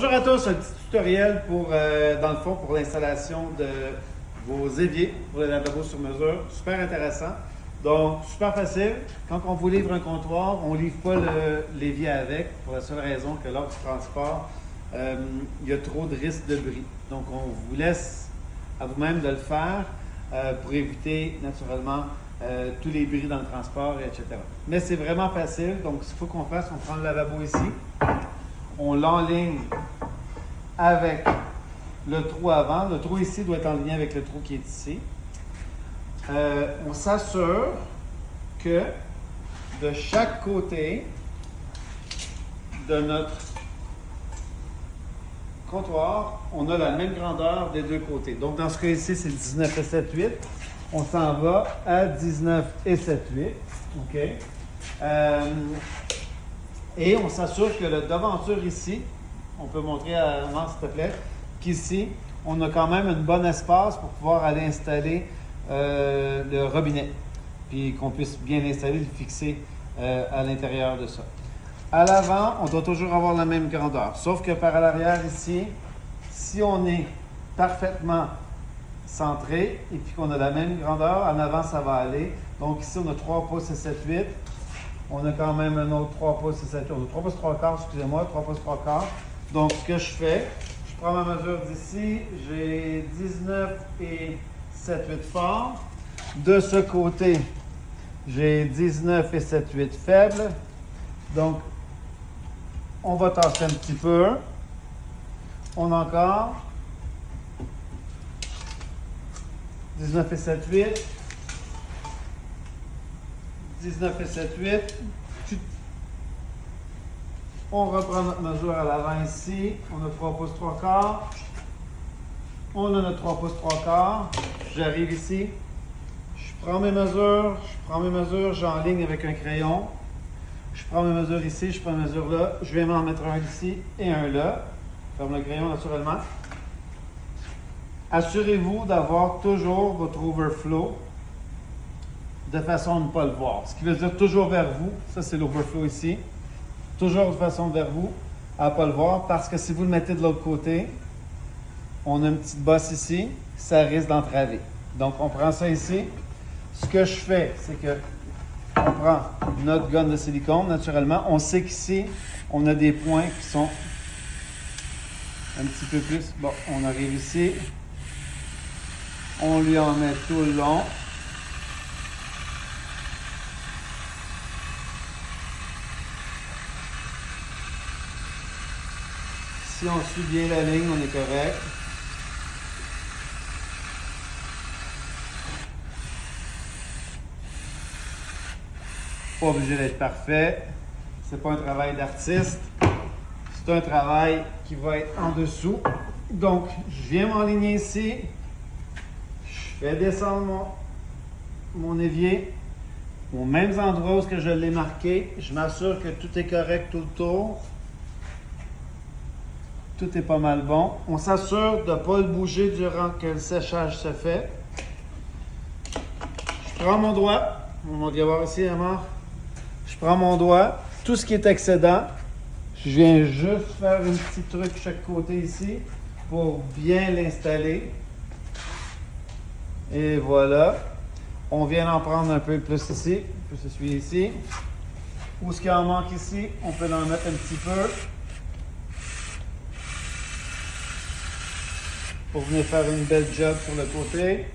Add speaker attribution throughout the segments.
Speaker 1: Bonjour à tous, un petit tutoriel pour, dans le fond, pour l'installation de vos éviers pour les lavabos sur mesure. Super intéressant. Donc, super facile. Quand on vous livre un comptoir, on ne livre pas l'évier avec, pour la seule raison que lors du transport, il y a trop de risques de bris. Donc, on vous laisse à vous-même de le faire pour éviter naturellement tous les bris dans le transport, etc. Mais c'est vraiment facile. Donc, ce qu'il faut qu'on fasse, on prend le lavabo ici. On l'enligne avec le trou avant. Le trou ici doit être en lien avec le trou qui est ici. On s'assure que de chaque côté de notre comptoir, on a la même grandeur des deux côtés. Donc, dans ce cas ici, c'est 19 et 7, 8. On s'en va à 19 et 7, 8. OK? Et on s'assure que la devanture ici, on peut montrer à maman s'il te plaît, qu'ici, on a quand même un bon espace pour pouvoir aller installer le robinet. Puis qu'on puisse bien l'installer, le fixer à l'intérieur de ça. À l'avant, on doit toujours avoir la même grandeur. Sauf que par l'arrière ici, si on est parfaitement centré et puis qu'on a la même grandeur, en avant ça va aller. Donc ici, on a 3 pouces et 7, 8. On a quand même un autre 3 pouces et 7, 8. On a 3 pouces 3 quarts, excusez-moi, 3 pouces 3 quarts. Donc, ce que je fais, je prends ma mesure d'ici, j'ai 19 et 7, 8 fort. De ce côté, j'ai 19 et 7, 8 faibles. Donc, on va tasser un petit peu. On a encore 19 et 7, 8. 19 et 7, 8. On reprend notre mesure à l'avant ici. On a 3 pouces 3 quarts. On a notre 3 pouces 3 quarts. J'arrive ici. Je prends mes mesures, j'enligne avec un crayon. Je prends mes mesures ici, je prends mes mesures là. Je vais m'en mettre un ici et un là. Je ferme le crayon naturellement. Assurez-vous d'avoir toujours votre overflow de façon à ne pas le voir. Ce qui veut dire toujours vers vous. Ça, c'est l'overflow ici. Toujours de façon vers vous, à ne pas le voir, parce que si vous le mettez de l'autre côté, on a une petite bosse ici, ça risque d'entraver. Donc, on prend ça ici. Ce que je fais, c'est que on prend notre gomme de silicone, naturellement. On sait qu'ici, on a des points qui sont un petit peu plus. Bon, on arrive ici. On lui en met tout le long. Si on suit bien la ligne, on est correct. Pas obligé d'être parfait. C'est pas un travail d'artiste. C'est un travail qui va être en dessous. Donc, je viens m'enligner ici. Je fais descendre mon évier aux mêmes endroits où je l'ai marqué. Je m'assure que tout est correct tout le tour. Tout est pas mal bon. On s'assure de ne pas le bouger durant que le séchage se fait. Je prends mon doigt. On va voir ici, Amar. Je prends mon doigt. Tout ce qui est excédent, je viens juste faire un petit truc de chaque côté ici pour bien l'installer. Et voilà. On vient en prendre un peu plus ici. On peut s'essuyer ici. Où ce qu'il en manque ici, on peut en mettre un petit peu. Pour venir faire une belle job sur le côté.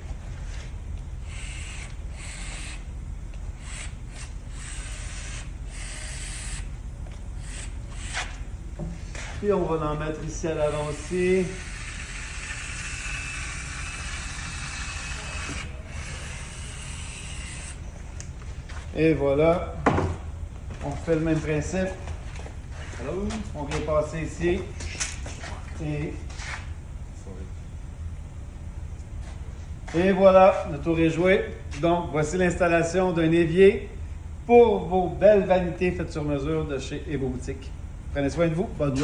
Speaker 1: Puis on va en mettre ici à l'avant aussi. Et voilà. On fait le même principe. On vient passer ici. Et voilà, le tour est joué. Donc, voici l'installation d'un évier pour vos belles vanités faites sur mesure de chez Ebo Boutique. Prenez soin de vous. Bonne journée.